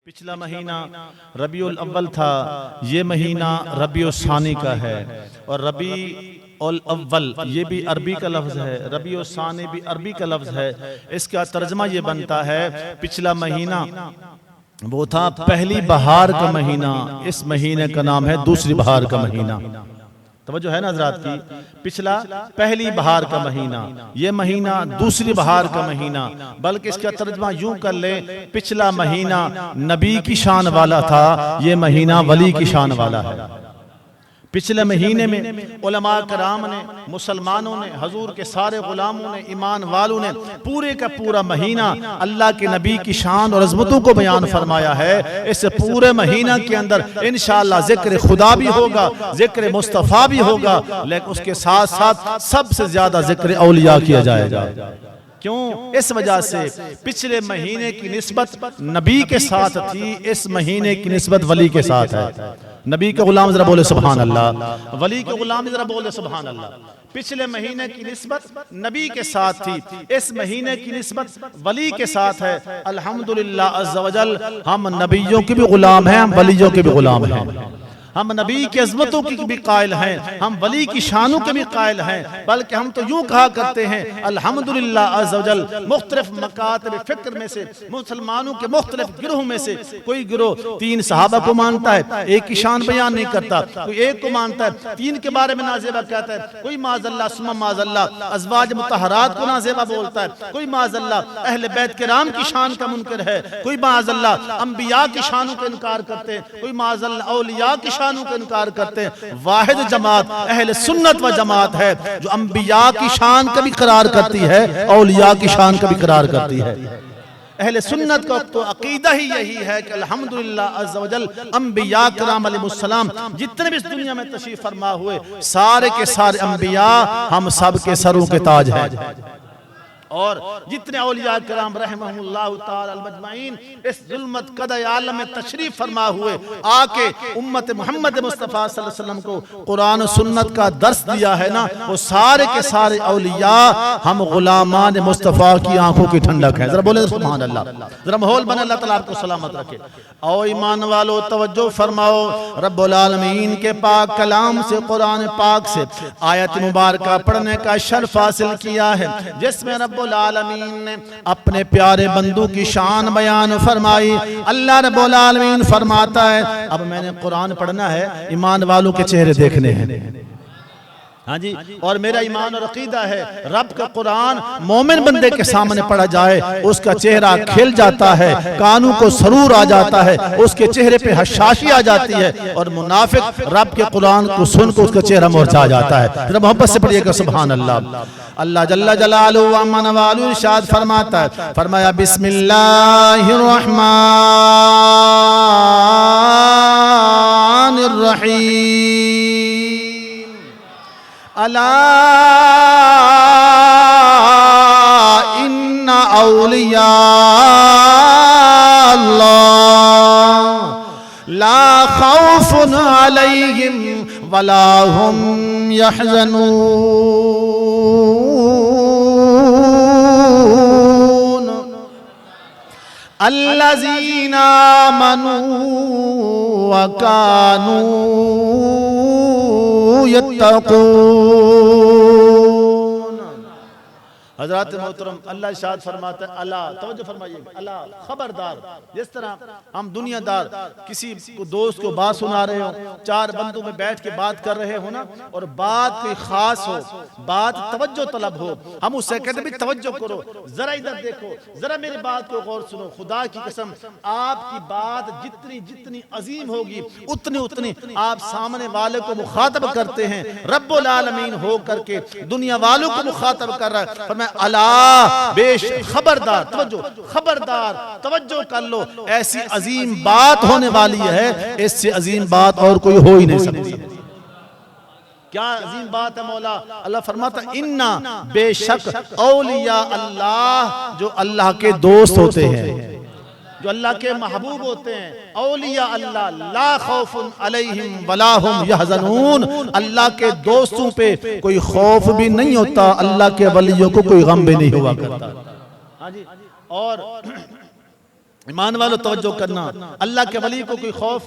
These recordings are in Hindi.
पिछला महीना रबीउल अव्वल था, ये महीना रबीउल सानी का है। और रबीउल अव्वल ये भी अरबी का लफ्ज़ है, रबीउल सानी भी अरबी का लफ्ज़ है। इसका तर्जमा ये बनता है पिछला महीना वो था पहली बहार का महीना, इस महीने का नाम है दूसरी बहार का महीना। तवज्जो है ना हज़रात की, पिछला पहली बहार का महीना, ये महीना दूसरी बहार का महीना। बल्कि इसका तर्जुमा यूं कर ले, पिछला महीना नबी की शान वाला था, ये महीना वली की शान वाला है। पिछले महीने में उलमा कराम ने, मुसलमानों ने, हजूर के सारे गुलामों ने, ईमान वालों ने पूरे का पूरा महीना अल्लाह के नबी की शान और अज़मतों को बयान फरमाया है। इस पूरे महीना के अंदर इंशाअल्लाह जिक्र खुदा भी होगा, जिक्र मुस्तफ़ा भी होगा, लेकिन उसके साथ साथ सबसे ज्यादा जिक्र औलिया किया जाएगा। क्यों? इस वजह से पिछले महीने की निस्बत नबी के साथ थी, इस महीने की निस्बत वली के साथ है। नबी के गुलाम जरा बोले सुभान अल्लाह, वली के गुलाम जरा बोले सुभान अल्लाह। पिछले महीने की निस्बत नबी के साथ थी, इस महीने की निस्बत वली के साथ है। अल्हम्दुलिल्लाह अज़्ज़ा वजल, हम नबियों के भी गुलाम हैं, हम वलियों के भी गुलाम हैं। हम नबी की अज़मतों की भी कायल हैं, हम वली की शानों के भी कायल हैं। बल्कि हम तो यूं कहा करते हैं अल्हम्दुलिल्लाह अज़्ज़ा वजल, मुख्तलिफ मकातब फिक्र में से, मुसलमानों के मुख्तलिफ गिरोह में से कोई गिरोह 3 सहाबा को मानता है, एक की शान बयान नहीं करता, कोई एक को मानता है, 3 के बारे में नाज़ेबा कहता है, कोई माज़अल्लाह सुम्मा माज़अल्लाह अज़वाज मुतहरात को नाज़ेबा बोलता है, कोई माज़अल्लाह अहले बैत किराम की शान का मुनकर है, कोई माज़अल्लाह अंबिया की शानों का इनकार करते हैं, कोई माज़अल्लाह औलिया की शानों का इनकार करते हैं। वाहिद जमात अहले सुन्नत व जमात है जो अंबिया की शान का भी करार करती है, औलिया की शान का भी करार करती है। अहले सुन्नत का तो अकीदा ही यही है कि अल्हम्दुलिल्लाह अज़्ज़ा वजल, अंबिया किराम अलैहिमुस्सलाम जितने भी इस दुनिया में तशरीफ फरमा हुए, सारे के सारे अंबिया हम सब के सरों के ताज हैं। और जितने औलिया किराम रहमहुल्लाह ताला अल-मजमाइन इस जुल्मत कदर आलम में तशरीफ फरमा हुए, आके उम्मत मोहम्मद मुस्तफ़ा सल्लल्लाहु अलैहि वसल्लम को कुरान सुन्नत का दर्स दिया है ना, वो सारे के सारे औलिया हम गुलामान मुस्तफ़ा की आंखों की ठंडक है। जरा बोले सुभान अल्लाह, जरा माहौल बने, अल्लाह ताला आपको सलामत रखे। और ईमान वालों तवज्जो फरमाओ, रब्बुल आलमीन के पाक कलाम से, कुरान पाक से आयत मुबारका पढ़ने का शर्फ हासिल किया है, जिसमें रब्बुल आलमीन ने अपने प्यारे बंदू की शान बयान फरमाई। अल्लाह रब्बुल आलमीन फरमाता है, अब मैंने कुरान पढ़ना है, ईमान वालों के चेहरे देखने हैं। हाँ जी, और मेरा ईमान और अकीदा है, रब का कुरान मोमिन बंदे के सामने पढ़ा जाए, उसका चेहरा खिल जाता है, कानों को सरूर आ जाता है, उसके चेहरे पे हशाशी आ जाती है, और मुनाफिक रब के कुरान को सुनकर उसका चेहरा मुरझा जाता है। जरा मोहब्बत से पढ़िएगा सुभान अल्लाह। अल्लाह जल्ला जलालुहु व मन वालु इरशाद फरमाता है, फरमाया बिस्मिल्लाहिर रहमानिर रहीम, अला इन्ना औलिया अल्लाह ला खौफुन अलैहिम वला हुम यहज़नून अल्लज़ीना आमनू व कानू यत्तक़ून। हज़रात मोहतरम, अल्लाह इरशाद फरमाता है, अला, तवज्जो फरमाइए, अला, खबरदार। जिस तरह हम दुनियादार किसी को दोस्त को बात सुना रहे हो, 4 बंदों में बैठ के बात कर रहे हो ना, और बात कोई खास हो, बात तवज्जो तलब हो, हम उससे कहते भी तवज्जो करो, जरा इधर देखो, जरा मेरी बात को गौर सुनो। खुदा की कसम, आपकी बात जितनी जितनी अजीम होगी, उतनी उतनी आप सामने वाले को मुखातब करते हैं। रब्बुल आलमीन हो करके दुनिया वालों को मुखातब कर रहा है। अला, बेश खबरदार, तवज्जो, खबरदार, तवज्जो कर लो, ऐसी अजीम बात होने वाली है, इससे अजीम बात और कोई हो ही नहीं सकती। क्या अजीम बात है मौला? अल्लाह फरमाता, इन्ना, बेशक औलिया अल्लाह, जो अल्लाह के दोस्त होते हैं, जो अल्लाह के महबूब होते हैं, औलिया अल्लाह ला खौफुन अलैहिम वला हुम यहज़नून, अल्लाह के दोस्तों पे कोई खौफ भी नहीं होता, अल्लाह के वलियों को कोई गम भी नहीं हुआ करता। हाँ जी, और ईमान वालों तवज्जो करना, अल्लाह के वली को कोई खौफ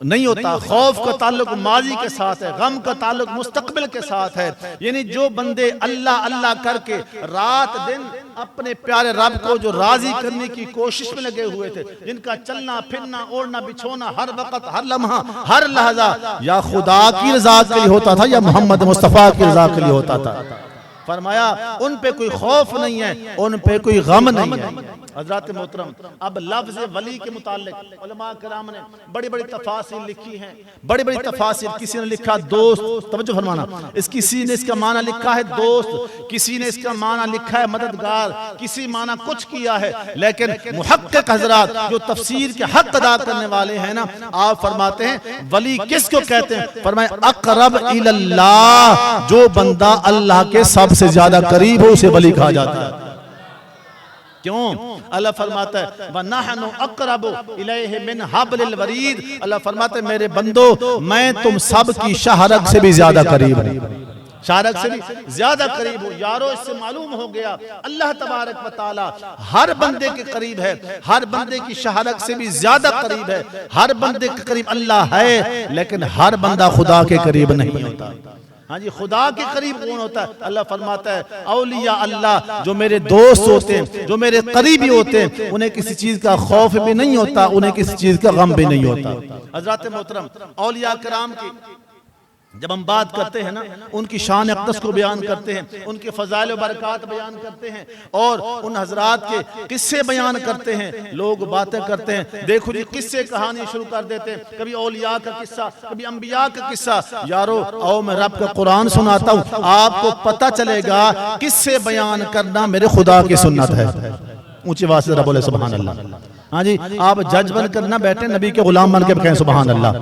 नहीं होता। खौफ का ताल्लुक माजी के साथ है, गम का ताल्लुक मुस्तकबिल के साथ है। यानी जो बंदे अल्लाह अल्लाह करके रात दिन अपने प्यारे रब को जो राजी करने की कोशिश में लगे हुए थे, जिनका चलना फिरना ओढ़ना बिछोना हर वक्त हर लम्हा हर लहजा या खुदा की रजा के लिए होता था या मोहम्मद मुस्तफ़ा की रजा के लिए होता था, फरमाया उन पे कोई खौफ नहीं है, उन पे कोई गम नहीं है। हज़रात मोहतरम, अब लफ्ज़ वली के मुतालिक उलमा किराम ने बड़ी बड़ी तफासिर लिखी हैं, बड़ी बड़ी तफासिर। किसी ने लिखा दोस्त, तवज्जो फरमाना, किसी ने इसका माना लिखा है दोस्त, किसी ने इसका माना लिखा है मददगार, किसी माना कुछ किया है। लेकिन मुहक्किक हज़रात जो तफसीर के हक अदा करने वाले हैं ना, आप फरमाते हैं वली किसको कहते हैं? फरमाए अक़रब इलल्लाह, जो बंदा अल्लाह के सबसे ज्यादा करीब हो उसे वली कहा जाता है। क्यों? अल्लाह फरमाता है वनहनु अक़रबु इलैहि मिन हब्लिल वरीद। अल्लाह फरमाता है मेरे बंदो, मैं तुम सब की शाहरग से भी ज्यादा करीब हूं, शाहरग से भी ज्यादा करीब हूं। यारो, इससे मालूम हो गया अल्लाह तबारक व तआला हर बंदे के करीब है, हर बंदे की शाहरग से भी ज्यादा करीब है। हर बंदे के करीब अल्लाह है, लेकिन हर बंदा खुदा के करीब नहीं होता। हाँ जी, खुदा के करीब कौन होता है? अल्लाह फरमाता है औलिया अल्लाह, जो मेरे दोस्त होते हैं, जो मेरे करीबी होते हैं, उन्हें किसी चीज का खौफ भी नहीं होता, उन्हें किसी चीज का गम भी नहीं होता। हज़रात मोहतरम, औलिया कराम की जब हम बात करते हैं ना, उनकी शान अक़दस को बयान करते हैं, उनके फ़ज़ाइल व बरक़ात बयान करते हैं और उन हज़रात के किस्से बयान करते हैं। लोग बातें करते हैं, देखो जी किस्से कहानी शुरू कर देते हैं, कभी औलिया का किस्सा, कभी अंबिया का किस्सा। यारो आओ, मैं रब का कुरान सुनाता हूँ, आपको पता चलेगा किस्से बयान करना मेरे खुदा की सुन्नत है। ऊंची आवाज़ से बोले सुभान अल्लाह। हाँ जी, आप जज बन कर ना बैठे, नबी के गुलाम बन के कहें सुभान अल्लाह।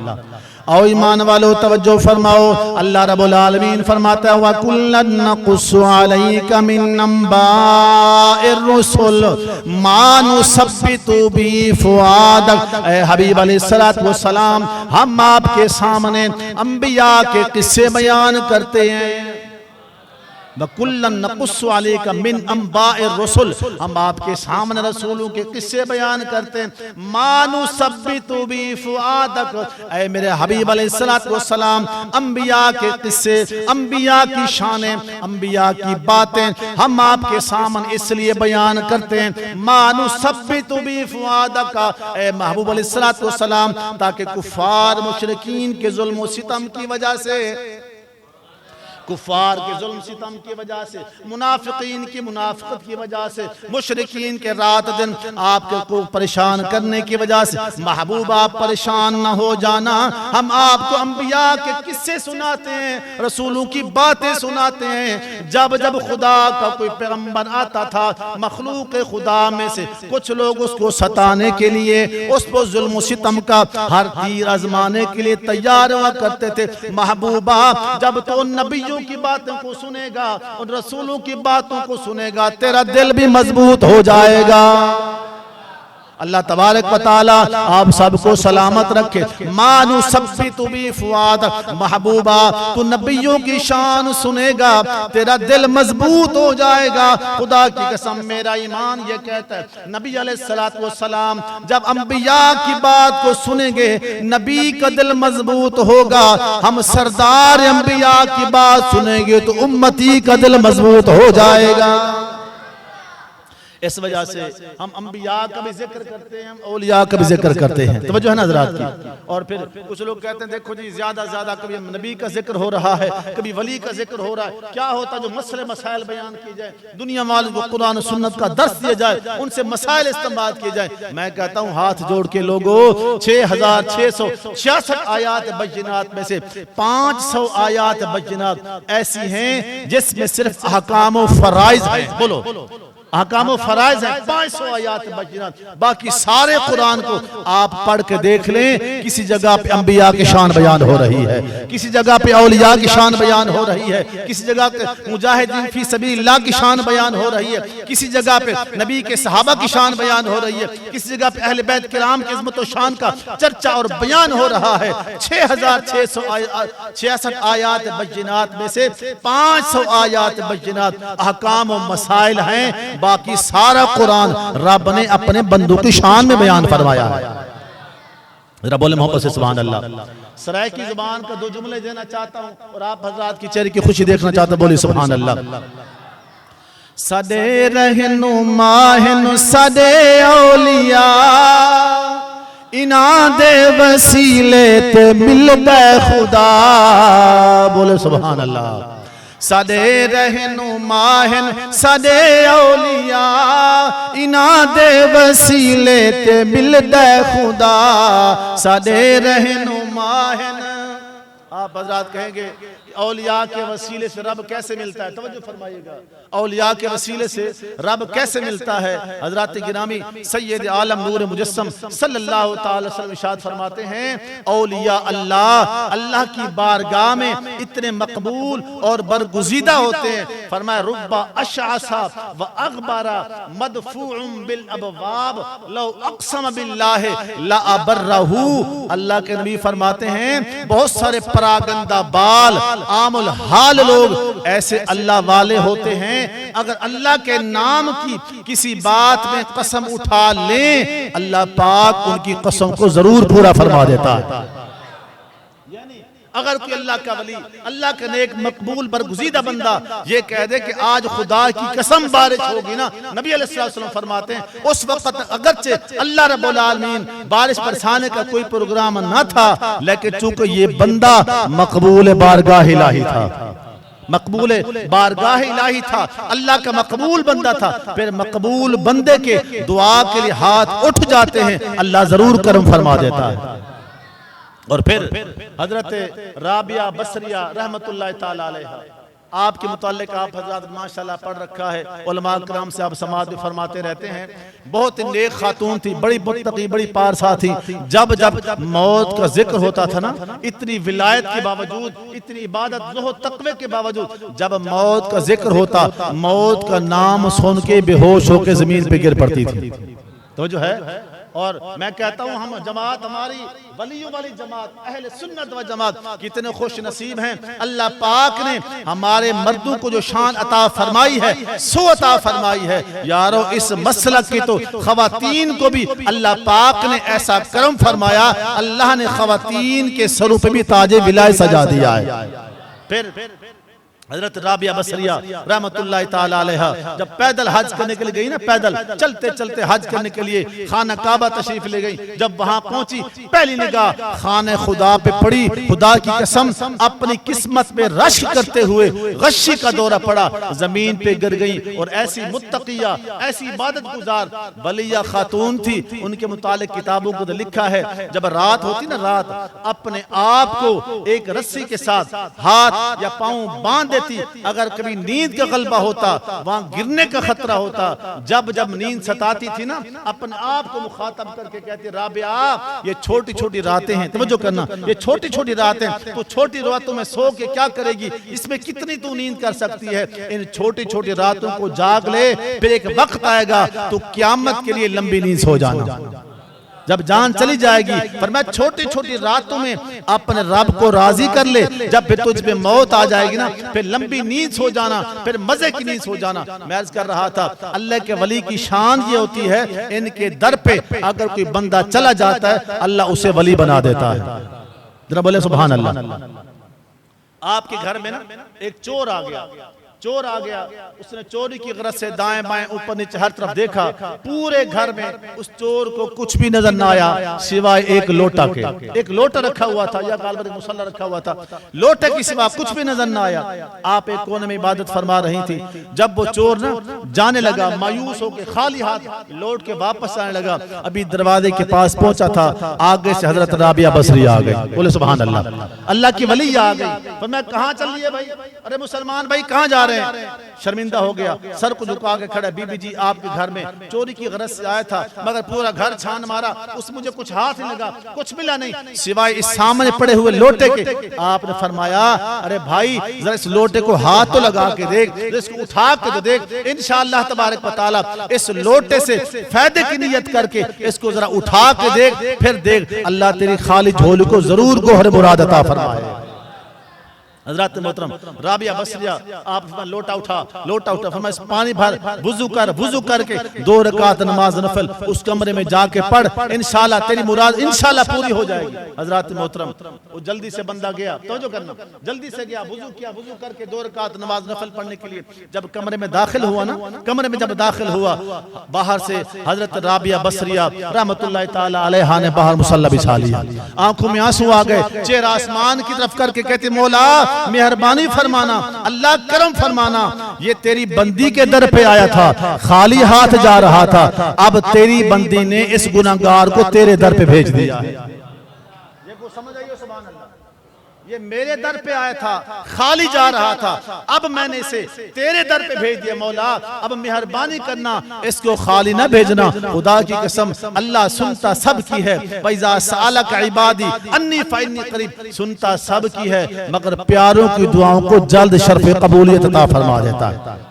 और ईमान वालों तवज्जो फरमाओ, अल्लाह रब्बुल आलमीन फरमाता है वकुल्लन नक़ुस्सु अलैका मिन अंबाइर रुसुल मा नुसब्बितु बिही फुआदक। ए हबीब अलैहिस्सलातु वस्सलाम, हम आपके सामने अंबिया के किस्से बयान करते हैं। वकुल्लन नक़ुस्सु अलैका मिन अंबाइर रुसुल, हम आपके सामने रसूलों के किस्से बयान करते हैं। मा नुसब्बितु बिही फुआदक, ऐ मेरे हबीब अलैहिस्सलातु वस्सलाम, अंबिया के किस्से, अंबिया की शानें, अंबिया की बातें हम आपके सामने इसलिए बयान करते हैं। मा नुसब्बितु बिही फुआदक, ऐ महबूब अलैहिस्सलातु वस्सलाम, ताकि कुफ्फार मुशरिकीन के जुल्म व सितम की वजह से, कुफार के जुल्म सितम की वजह से, मुनाफिकीन की मुनाफिकत की वजह से, मुशरिकीन के रात दिन आपको परेशान करने की वजह से, महबूब आप परेशान न हो जाना। हम आपको अंबिया के किस्से सुनाते हैं, रसूलों की बातें सुनाते हैं। जब जब खुदा का कोई पैगंबर आता था, मखलूक खुदा में से कुछ लोग उसको सताने के लिए, उस पर जुल्म सितम का हर तीर आजमाने के लिए तैयार हुआ करते थे। महबूबा जब तो नबियों की बातों को सुनेगा, उन रसूलों की बातों को सुनेगा, तेरा दिल भी मजबूत हो जाएगा। अल्लाह तबारक व तआला आप सबको सलामत रखे। मानु सब्बितु बिही फुआदक, महबूबा तू नबियों की शान सुनेगा, तेरा दिल मजबूत हो जाएगा। खुदा की कसम, मेरा ईमान ये कहता है, नबी अलैहिस्सलातु वस्सलाम जब अंबिया की बात को सुनेंगे, नबी का दिल मजबूत होगा। हम सरदार अंबिया की बात सुनेंगे तो उम्मती का दिल मजबूत हो जाएगा। इस वजह से हम अंबिया का भी जिक्र करते हैं, हम औलिया का भी जिक्र करते हैं। तो जो है ना हज़रात की। और फिर कुछ लोग कहते हैं देखो जी ज्यादा ज्यादा कभी नबी का जिक्र हो रहा है, कभी वली का जिक्र हो रहा है। क्या होता है जो मसले मसाइल बयान किए जाए, दुनिया वालों को कुरान और सुन्नत का दर्स दिया जाए, उनसे मसाइल इस्तेमाल किए जाए। मैं कहता हूँ हाथ जोड़ के लोगों, 6666 आयात बय्यिनात में से 500 आयात बय्यिनात ऐसी हैं जिसमें सिर्फ अहकाम व फराइज है। बोलो अहकाम फराइज है 500 आयात बय्यिनात। बाकी सारे कुरान को आप पढ़ के देख लें, किसी जगह पे अंबिया की शान बयान हो रही है, किसी जगह पे औलिया की शान बयान हो रही है, किसी जगह पे मुजाहिदीन फी सबीलिल्लाह की शान बयान हो रही है, किसी जगह पे नबी के सहाबा की शान बयान हो रही है, किसी जगह पे अहले बैत किराम की इज़्ज़त व शान का चर्चा और बयान हो रहा है। 6666 आयात बय्यिनात में से 500 आयात बय्यिनात अहकाम व मसाइल हैं बाकी सारा कुरान रब ने अपने बंदों की शान में बयान फरमाया है। जरा बोले मोहब्बत से सुभान अल्लाह। सराय की जुबान का 2 जुमले देना चाहता हूँ और आप हजरात की चेहरे की खुशी देखना चाहता हूँ। बोले सुभान अल्लाह। सदे रहनुमा हैं सदे औलिया, इना दे वसीले ते मिलदा खुदा। बोले सुभान अल्लाह। सदे रहनुमा हैं सदे औलिया, इना दे वसीले ते मिलदा खुदा। सदे रहनुमा हैं। आप हजरात कहेंगे औलिया के वसीले से रब कैसे मिलता है? तवज्जो फरमाइएगा, औलिया के वसीले से रब कैसे मिलता है? हजरत गिरामी सैयद आलम नूर मुजस्सम सल्लल्लाहु ताला अलैहि वसल्लम इरशाद फरमाते हैं, औलिया अल्लाह की बारगाह में इतने मकबूल और बरगुज़ीदा होते हैं। फरमाया रुब्बा अशअसा व अगबरा मदफूउन बिल अबवाब लौ अक़सम बिल्लाहि ला अबरहू। अल्लाह के नबी फरमाते हैं बहुत सारे परागंदा बाल आमुल हाल लोग ऐसे अल्लाह वाले होते हैं, अगर अल्लाह के नाम की किसी बात में कसम उठा लें, अल्लाह पाक उनकी कसम को जरूर पूरा फरमा देता है। अगर कोई अल्लाह का वली, अल्लाह का नेक मकबूल बरगुज़ीदा बंदा ये कह दे कि आज खुदा की कसम बारिश होगी ना, नबी अलैहिस्सलाम फरमाते हैं उस वक्त अगरचे अल्लाह रब्बुल आलमीन बारिश बरसाने का कोई प्रोग्राम ना था, लेकिन चूंकि ये बंदा मकबूल बारगाह इलाही था, मकबूल बारगाह इलाही था, अल्लाह का मकबूल बंदा था, फिर मकबूल बंदे के दुआ के लिए हाथ उठ जाते हैं, अल्लाह जरूर करम फरमा देता है। और फिर हजरत राबिया बसरिया रहमतुल्लाह ताला अलैहा, आपके मुताल्लिक आप हजरत माशाल्लाह पढ़ रखा है, उलमा किराम से आप समाअत फरमाते रहते हैं। बहुत नेक खातून थी, बड़ी मुत्तकी, बड़ी पारसा थी। जब जब मौत का जिक्र होता था ना, इतनी विलायत के बावजूद, इतनी इबादत ज़ुहद तक़वे के बावजूद, जब मौत का जिक्र होता, मौत का नाम सुन के बेहोश होकर जमीन पे गिर पड़ती थी। तो जो है, और मैं कहता हूँ हम जमात, हमारी वलियों वाली जमात, अहले सुन्नत व जमात कितने खुश नसीब हैं। अल्लाह पाक ने हमारे मर्दों को जो शान अता फरमाई है, सो अता फरमाई है। यारो इस मसलक की तो खवातीन को भी अल्लाह पाक ने ऐसा करम फरमाया, अल्लाह ने खवातीन के सरों पे भी ताजे विलाय सजा दिया है। फिर हजरत राबिया बसरिया रहमतुल्लाह ताला अलैहा जब पैदल हज करने के लिए गई ना, पैदल चलते चलते हज करने के लिए खाना काबा तशरीफ ले गई। जब वहां पहुंची, पहली निगाह खाने खुदा पे पड़ी। खुदा की कसम, अपनी किस्मत पे रश्क करते हुए गशी का दौरा पड़ा, जमीन पे गिर गई। और ऐसी मुत्तकिया, ऐसी इबादत गुजार वलिया खातून थी, उनके मुतालिक किताबों को लिखा है, जब रात होती ना, रात अपने आप को एक रस्सी के साथ हाथ या पांव बांध, अगर कभी नींद का गलबा होता, वहां गिरने का खतरा होता। जब जब नींद सताती थी ना, अपने आप को मुखातब करके कहती, राबिया ये छोटी छोटी रातें हैं, तवज्जो करना, ये छोटी छोटी रातें, तो छोटी रातों में सो के क्या करेगी, इसमें कितनी तू नींद कर सकती है, इन छोटी छोटी रातों को जाग ले, फिर एक वक्त आएगा तो क़यामत के लिए लंबी नींद सो जाना, जब जान चली जाएगी। पर मैं छोटी छोटी रातों में अपने रब को राजी कर ले, जब फिर तुझ पे मौत आ जाएगी ना, फिर लंबी नींद सो जाना, फिर मजे की नींद सो जाना। मैं अर्ज कर रहा था, अल्लाह के वली की शान ये होती है, इनके दर पे अगर कोई बंदा चला जाता है, अल्लाह उसे वली बना देता है। जरा बोले सुभान अल्लाह। आपके घर में ना एक चोर आ गया, चोर आ गया, उसने चोरी की गरज से दाएं बाएं ऊपर नीचे हर तरफ देखा, पूरे घर में उस चोर को कुछ भी नजर ना आया सिवाय एक लोटा के। एक लोटा रखा हुआ था या गालबर मुसल्ला रखा हुआ था, लोटे की सिवा कुछ भी नजर ना आया। आप एक कोने में इबादत फरमा रही थी। जब वो चोर ना जाने लगा, मायूस होकर खाली हाथ लौट के वापस आने लगा, अभी दरवाजे के पास पहुंचा था, आगे से हजरत राबिया बसरी आ गई। बोले सुभान अल्लाह, अल्लाह की वली आ गई। तो मैं कहाँ चल रही है भाई, अरे मुसलमान भाई कहाँ जा रहे हैं? शर्मिंदा हो गया, सर को झुका के खड़ा, बीबी जी आपके घर में चोरी की गरज से आया था, मगर पूरा घर छान मारा, उस मुझे कुछ हाथ नहीं लगा, कुछ मिला नहीं सिवाय इस सामने पड़े हुए लोटे के। आपने फरमाया, अरे भाई जरा इस लोटे को हाथ तो लगा के देख, इसको उठा के तो देख, इंशाअल्लाह तबारक व तआला इस लोटे से फायदे की नियत करके इसको जरा उठा के देख, फिर देख अल्लाह तेरी खाली झोली को जरूर गोहर मुराद अता फरमाए। हज़रत मोहतरम राबिया बसरिया आप लोटा उठा फरमाया पानी भर वुजू करके 2 रकात नमाज नफल उस कमरे में जाके पढ़, इंशाल्लाह तेरी मुराद इंशाल्लाह पूरी हो जाएगी। हज़रत मोहतरम वो जल्दी से बंदा गया, तवज्जो करना, जल्दी से गया, वुजू किया, वुजू करके 2 रकात नमाज नफल पढ़ने के लिए जब कमरे में दाखिल हुआ ना, कमरे में जब दाखिल हुआ, बाहर से हज़रत राबिया बसरिया रहमतुल्लाह ताला अलैहा ने बाहर मुसल्ला बिछा लिया, आंखों में आंसू आ गए, चेहरा आसमान की तरफ करके कहती मौला मेहरबानी फरमाना, अल्लाह करम फरमाना, ये तेरी बंदी के दर पे आया था, खाली हाथ जा रहा था, अब तेरी बंदी ने इस गुनाहगार को तेरे दर पे भेज दिया है। ये को समझ आइए, सुभान अल्लाह, ये मेरे दर पे आया था, खाली जा रहा था, अब मैंने इसे तेरे दर पे भेज दिया, मौला अब मेहरबानी करना, इसको खाली ना भेजना। खुदा की कसम अल्लाह सुनता सब की है, वैज़ा सअलक इबादी अन्नी फइन्नी करीब, सुनता सब की है मगर प्यारों की दुआओं को जल्द शर्फ कबूलियत अता फरमा देता है।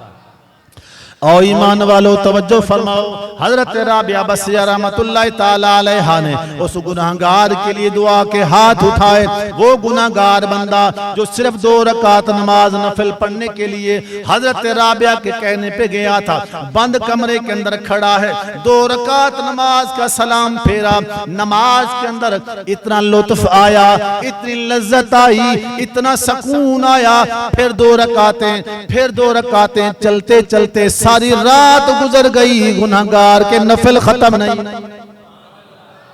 और ईमान वालों तवज्जो फरमाओ, हजरत राबिया बसरिया रहमतुल्लाह ताला अलैहा ने उस गुनाहगार के लिए दुआ के हाथ उठाए। वो गुनाहगार बंदा जो सिर्फ 2 रकात नमाज नफल पढ़ने के लिए हजरत राबिया के कहने पे गया था, बंद कमरे के अंदर खड़ा है, 2 रकात नमाज का सलाम फेरा, नमाज के अंदर इतना लुत्फ आया, इतनी लज्जत आई, इतना सुकून आया, फिर 2 रकातें चलते चलते सारी रात गुजर गई, गुनाहगार के नफल खत्म नहीं।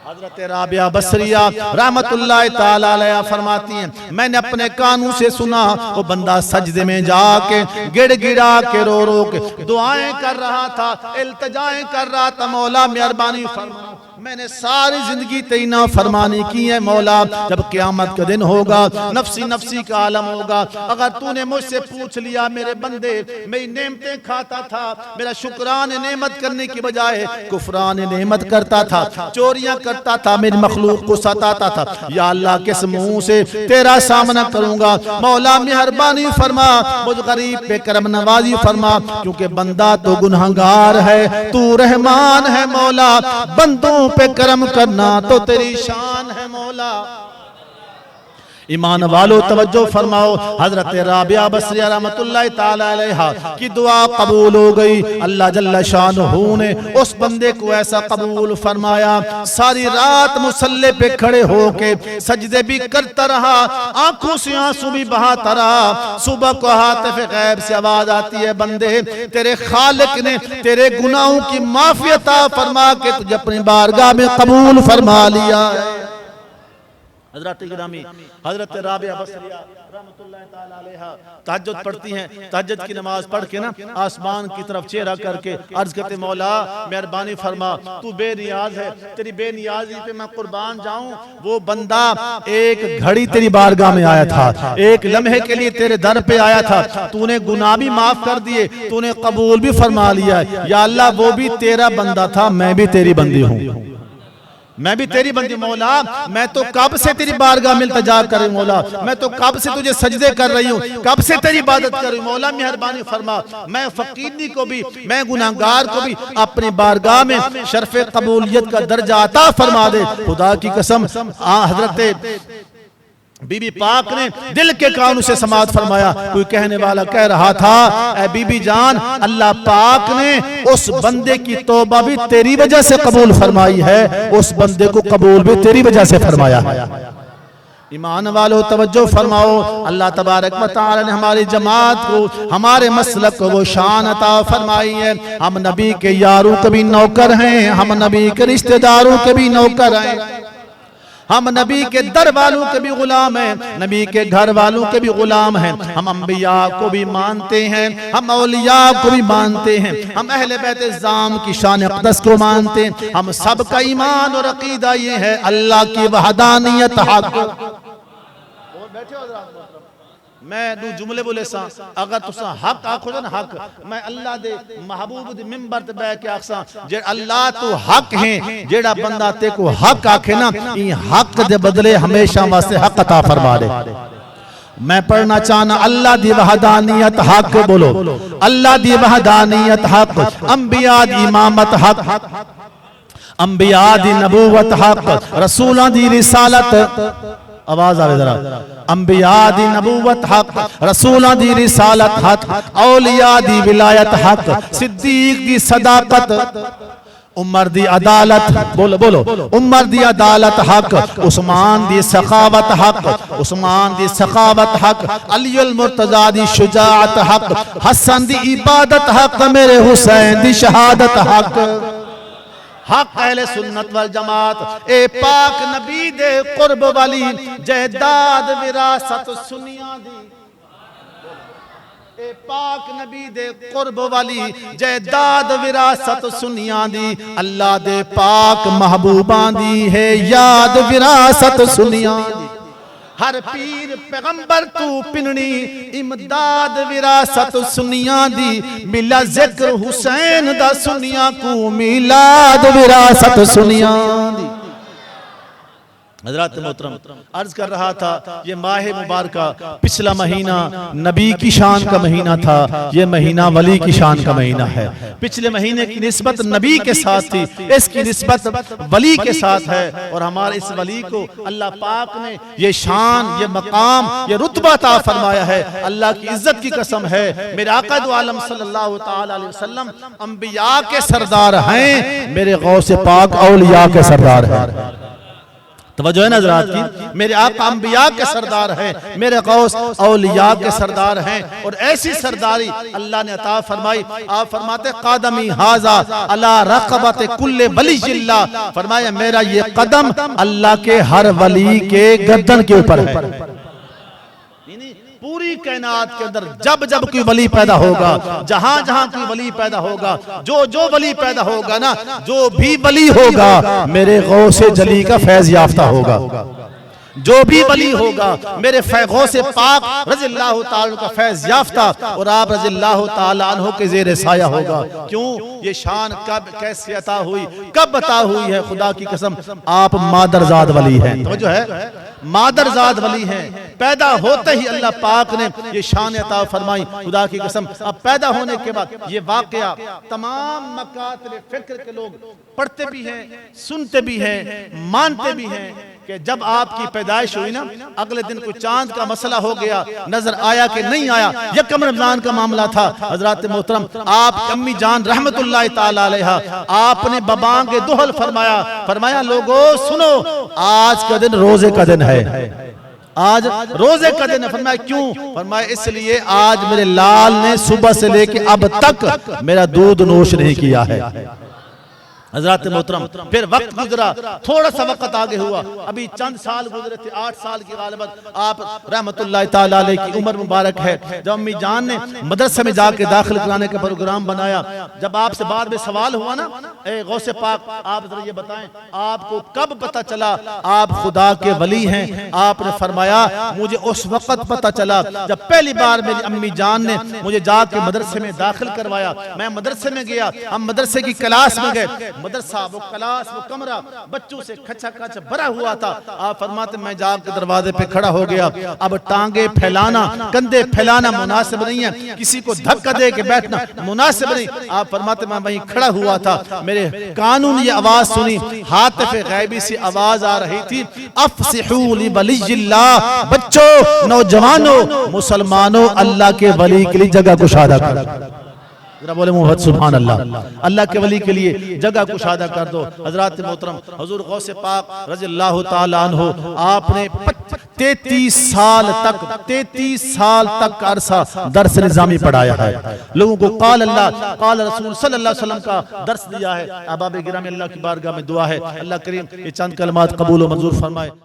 हज़रत राबिया बसरिया रहमतुल्लाह ताला अलैहा फरमाती हैं, मैंने अपने कानों से सुना वो बंदा सजदे में जाके गिड़गिड़ा के रो रो के दुआएं कर रहा था, इल्तिजाएं कर रहा था, मौला मेहरबानी फरमा, मैंने सारी जिंदगी तेरी नाफरमानी की है, मौला जब क़यामत का दिन होगा, नफ्सी नफ्सी का आलम होगा, अगर तूने मुझसे पूछ लिया मेरे बंदे मेरी नेमतें खाता था, मेरा शुक्रान नेमत करने की बजाय कुफरान नेमत करता था, चोरियां करता था, मेरी मखलूक को सताता था, या अल्लाह किस मुंह से तेरा सामना करूंगा, मौला मेहरबानी फरमा, मुझ गरीब पे करम नवाजी फरमा, क्योंकि बंदा तो गुनहगार है, तू रहमान है, मौला बंदों पे करम करना तो तेरी शान है, मौला। ईमान वालों तवज्जो फरमाओ, हजरत राबिया बसरिया रहमतुल्लाह ताला अलैहा की दुआ कबूल हो गई। अल्लाह जल्ला शानहू ने उस बंदे को ऐसा कबूल फरमाया, सारी रात मुसल्ले पे खड़े होके सजदे भी करता रहा, आंखों से आंसू भी बहाता रहा। सुबह को हातिफ गैब से आवाज आती है, बंदे तेरे खालिक ने तेरे गुनाहों की माफी अता फरमा के तुझे अपनी बारगाह में कबूल फरमा लिया। हज़रत गिरामी हज़रत राबिया बसरिया रहमतुल्लाह ताला अलैहा तहज्जुद पढ़ती हैं, तहज्जुद की नमाज पढ़ के ना आसमान की तरफ चेहरा करके अर्ज करते, मौला मेहरबानी फरमा, तू बेनियाज है, तेरी बेनियाजी पे मैं कुर्बान जाऊं। वो बंदा एक घड़ी तेरी बारगाह में आया था, एक लम्हे के लिए तेरे दर पे आया था, तूने गुनाह भी माफ कर दिए, तूने कबूल भी फरमा लिया। या अल्लाह वो भी तेरा बंदा था, मैं भी तेरी बंदी हूँ, मैं भी तेरी बंदी, मौला मैं तो कब से तेरी बारगाह में इल्तिजा कर रही हूं, मौला मैं तो कब से तुझे सजदे कर रही हूं, कब से तेरी इबादत कर रही हूं, मौला मेहरबानी फरमा, मैं फकीरी को भी, मैं गुनाहगार को भी अपनी बारगाह में शर्फ कबूलियत का दर्जा अता फरमा दे। खुदा की कसम हजरत बीबी पाक ने दिल के कानों से समाअत फरमाया। कोई कहने वाला कह रहा था, ऐ बीबी जान अल्लाह पाक ने उस बंदे की तौबा भी तेरी वजह से कबूल फरमाई है, उस बंदे को कबूल भी तेरी वजह से फरमाया है। ईमान वालों तवज्जो फरमाओ, अल्लाह तबारक व तआला ने हमारी जमात को, हमारे मसलक को वो शान अता फरमाई है। हम नबी के यारों के भी नौकर हैं, हम नबी के रिश्तेदारों के भी नौकर हैं, हम नबी के दर वालों के भी गुलाम हैं, नबी के घर वालों के भी गुलाम हैं। हम अंबिया को भी मानते हैं, हम औलिया को भी मानते हैं, हम अहले बैत इज़्ज़ाम की शान अक़दस को मानते हैं। हम सब का ईमान और अकीदा ये है अल्लाह की वहदानियत हक। मैं दू जुमले बोले सा, अगर तुसा हक आखो ना हक, मैं अल्लाह दे महबूब दे मिंबर ते बैठ के आखसा जे अल्लाह तू हक है, जेड़ा बंदा ते को हक आखे ना, ई हक दे बदले हमेशा वास्ते हक अता फरमा दे। मैं पढ़ना चाहना अल्लाह दी वहदानियत हक, बोलो अल्लाह दी वहदानियत हक, अंबिया दी इमामत हक, अंबिया दी नबूवत हक, रसूलां दी रिसालत आवाज आवे जरा। अंबिया दी नबूवत हक, रसूलां दी रिसालत हक, औलिया दी विलायत हक, सिद्दीक दी सदाकत, उमर दी अदालत, बोलो बोलो, उमर दी अदालत हक, उस्मान दी सखावत हक, उस्मान दी सखावत हक, अली अल मुर्तजा दी शुजाअत हक, हसन दी इबादत हक, मेरे हुसैन दी शहादत हक। हक अहले सुन्नत वल जमात, ए पाक नबी दे कुर्ब वाली जयदाद विरासत सुनिया दी, ए पाक नबी दे कुर्ब वाली जयदाद विरासत सुनिया दी, अल्लाह दे पाक महबूबां दी है याद विरासत सुनिया दी। हर पीर पैगंबर तू पिननी इमदाद विरासत सुनिया दी, मिला जिक्र हुसैन दा सुनिया को मिलाद विरासत सुनिया दी। हज़रात मोहतरम अर्ज कर रहा था, ये माह मुबारका पिछला महीना नबी की शान का महीना था, ये महीना वली की शान का महीना है। पिछले महीने की निस्बत नबी के साथ थी, इसकी निस्बत वली के साथ है। और हमारे इस वली को अल्लाह पाक ने ये शान, ये मकाम, ये रुतबा अता फरमाया है। अल्लाह की इज्जत की कसम है, मेरे आका दो आलम सल्लल्लाहु तआला अलैहि वसल्लम अंबिया के सरदार हैं, मेरे गौसे पाक औलिया के सरदार हैं। तवज्जो है ना हज़रात की, मेरे आका अंबिया के सरदार हैं, मेरे गौस औलिया के सरदार हैं। और ऐसी सरदारी अल्लाह ने अता फरमाई। आप फरमाते कादमी हाजा अला रक़बत कुल्ले वलीयिल्लाह, फरमाया मेरा ये कदम अल्लाह के हर वली के गर्दन के ऊपर है। पूरी कायनात के अंदर जब जब कोई वली पैदा होगा, जहां जहां कोई वली पैदा होगा, जो वली पैदा होगा ना, जो भी वली होगा मेरे गौसे जली का फैज याफ्ता होगा। जो भी वली होगा मेरे गौसे पाक रज़ियल्लाहु ताला का फैज याफ्ता, और आप रज़ियल्लाहु ताला अन्हु के ज़ेरे साया होगा। क्यों? ये शान कब कैसे अता हुई, कब अता हुई है? खुदा की कसम आप मादरजाद वली हैं। तो जो है मादरजाद वली हैं, पैदा होते ही अल्लाह पाक ने ये शान अता फरमाई। खुदा की कसम अब पैदा होने के बाद ये वाकया तमाम मकातिल फिक्र के लोग पढ़ते भी हैं, सुनते भी हैं, मानते भी हैं कि जब आपकी पैदाइश हुई ना, अगले दिन कोई चांद का मसला हो गया, नजर आया कि नहीं आया, यकम रमजान का मामला था। हजरत मोहतरम आप अम्मी जान रहमतुल्लाह ताला अलैहा, आपने बबांग दुहल फरमाया, फरमाया लोगों सुनो, आज का दिन रोजे का दिन है, आज रोजे का दिन है। फरमाया क्यों? फरमाया इसलिए आज मेरे लाल ने सुबह से लेके अब तक मेरा दूध नोश नहीं किया है। हज़रात मोहतरम फिर वक्त गुजरा, थोड़ा सा वक्त आगे हुआ, अभी चंद साल गुजरे थे, 8 साल की गालिबन आप रहमतुल्लाह ताला अलैह की उम्र मुबारक है, जब अम्मी जान ने मदरसे में जाके दाखिल कराने का प्रोग्राम बनाया। जब आपसे बाद में सवाल हुआ ना, ए गौसे पाक आप जरा ये बताएं आपको कब पता चला आप खुदा के वली हैं? आपने फरमाया मुझे उस वक्त पता चला जब पहली बार मेरी अम्मी जान ने मुझे जाके मदरसे में दाखिल करवाया। मैं मदरसे में गया, हम मदरसे की क्लास में गए, मदरसा वो क्लास वो कमरा बच्चों से खचा खच भरा हुआ था। आप फरमाते मैं जाके दरवाजे पे खड़ा हो गया। अब टांगे फैलाना, कंधे फैलाना मुनासिब नहीं है, किसी को धक्का दे के बैठना मुनासिब नहीं। आप फरमाते मैं वहीं खड़ा हुआ था, मेरे कानून ये आवाज सुनी, हातिफ गैबी से आवाज आ रही थी, अफसिहू ली वलीयिल्लाह, बच्चों नौजवानों मुसलमानों अल्लाह के वली के लिए जगह कुशादा कर। जरा बोले मोहम्मद सुभान अल्लाह, अल्लाह के वली के लिए जगह कुशादा कर दो। हजरत मोहतरम हुजूर गौसे पाक रज़ियल्लाहु ताला अन्हु आपने 33 साल तक का अरसा दर्स निज़ामी पढ़ाया है, लोगों को क़ाल अल्लाह क़ाल रसूल सल्लल्लाहु अलैहि वसल्लम का दर्स दिया है। अहबाब गिरामी अल्लाह की बारगाह में दुआ है अल्लाह करीम ये चंद कलमात कबूल व मंजूर फरमाए।